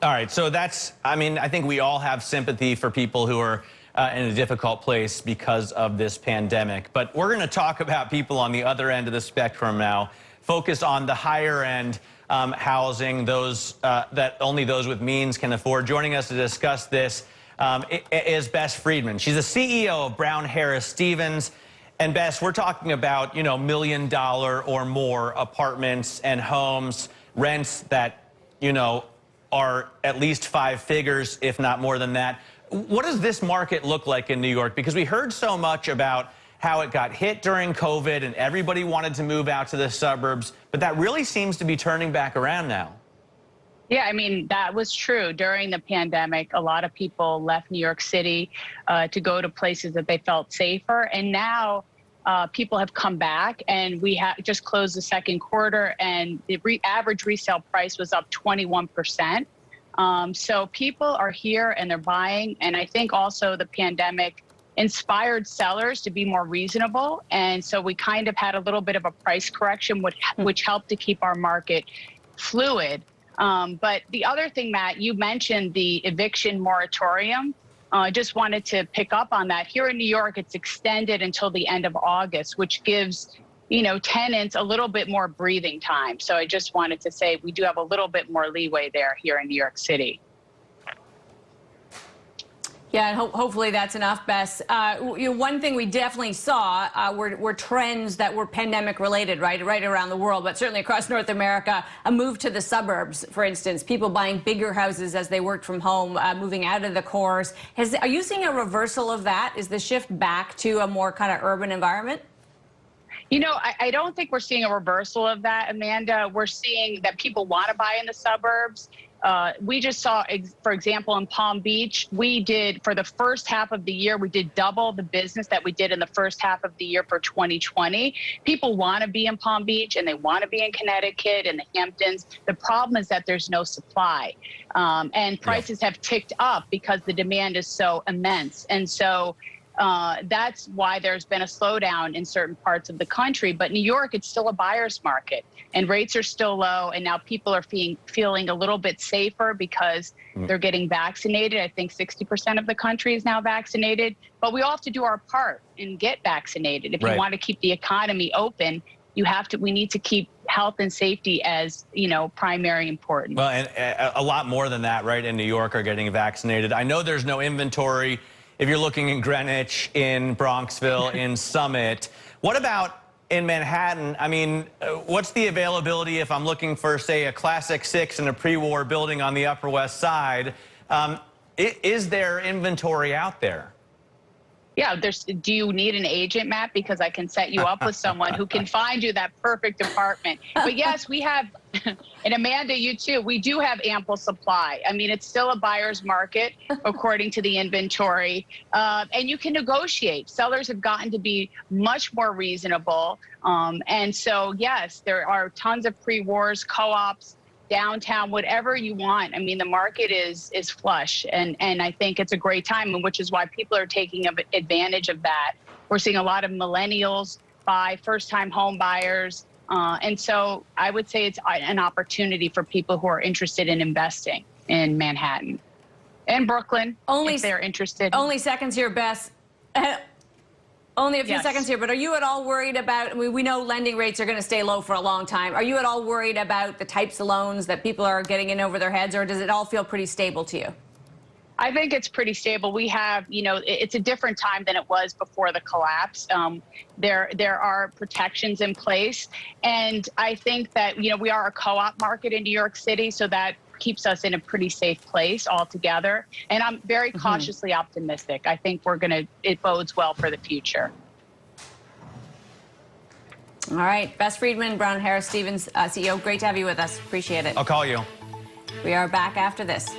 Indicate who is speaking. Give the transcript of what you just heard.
Speaker 1: All right, so I think we all have sympathy for people who are in a difficult place because of this pandemic. But we're going to talk about people on the other end of the spectrum now, focus on the higher end housing, those that only those with means can afford. Joining us to discuss this is Bess Freedman. She's the CEO of Brown Harris Stevens. And Bess, we're talking about, $1 million or more apartments and homes, rents that, are at least 5 figures, if not more than that. What does this market look like in New York? Because we heard so much about how it got hit during COVID and everybody wanted to move out to the suburbs, but that really seems to be turning back around now.
Speaker 2: Yeah, I mean, that was true. During the pandemic, a lot of people left New York City to go to places that they felt safer. And now people have come back, and we have just closed the second quarter, and the average resale price was up 21%. So people are here and they're buying. And I think also the pandemic inspired sellers to be more reasonable. And so we kind of had a little bit of a price correction, which helped to keep our market fluid. But the other thing, Matt, you mentioned the eviction moratorium. I just wanted to pick up on that. Here in New York, it's extended until the end of August, which gives, tenants a little bit more breathing time. So I just wanted to say we do have a little bit more leeway there here in New York City.
Speaker 3: Yeah, and hopefully that's enough, Bess. One thing we definitely saw were trends that were pandemic related, right around the world, but certainly across North America, a move to the suburbs, for instance, people buying bigger houses as they worked from home, moving out of the cores. Are you seeing a reversal of that? Is the shift back to a more kind of urban environment?
Speaker 2: I don't think we're seeing a reversal of that, Amanda. We're seeing that people want to buy in the suburbs. We just saw, for example, in Palm Beach, for the first half of the year, we did double the business that we did in the first half of the year for 2020. People want to be in Palm Beach and they want to be in Connecticut and the Hamptons. The problem is that there's no supply, and prices have ticked up because the demand is so immense. And so that's why there's been a slowdown in certain parts of the country. But New York, it's still a buyer's market, and rates are still low. And now people are feeling a little bit safer because they're getting vaccinated. I think 60% of the country is now vaccinated. But we all have to do our part and get vaccinated. If you want to keep the economy open, we need to keep health and safety as, primary importance.
Speaker 1: Well, and a lot more than that, right, in New York are getting vaccinated. I know there's no inventory if you're looking in Greenwich, in Bronxville, in Summit. What about in Manhattan? I mean, what's the availability if I'm looking for, say, a Classic 6 in a pre-war building on the Upper West Side? Is there inventory out there?
Speaker 2: Yeah, do you need an agent, Matt? Because I can set you up with someone who can find you that perfect apartment. But yes, we have, and Amanda, you too, we do have ample supply. I mean, it's still a buyer's market, according to the inventory. And you can negotiate. Sellers have gotten to be much more reasonable. And so, yes, there are tons of pre-wars, co-ops, downtown, whatever you want. I mean, the market is flush, and I think it's a great time, which is why people are taking advantage of that. We're seeing a lot of millennials buy, first-time home buyers, and so I would say it's an opportunity for people who are interested in investing in Manhattan and Brooklyn, if they're interested.
Speaker 3: Only seconds here, Bess. Only a few seconds here, but are you at all worried about, we know lending rates are going to stay low for a long time. Are you at all worried about the types of loans that people are getting in over their heads, or does it all feel pretty stable to you?
Speaker 2: I think it's pretty stable. We have, it's a different time than it was before the collapse. There are protections in place. And I think that, we are a co-op market in New York City, so that keeps us in a pretty safe place altogether. And I'm very cautiously optimistic. I think it bodes well for the future.
Speaker 3: All right. Bess Freedman, Brown Harris Stevens, CEO. Great to have you with us. Appreciate it.
Speaker 1: I'll call you.
Speaker 3: We are back after this.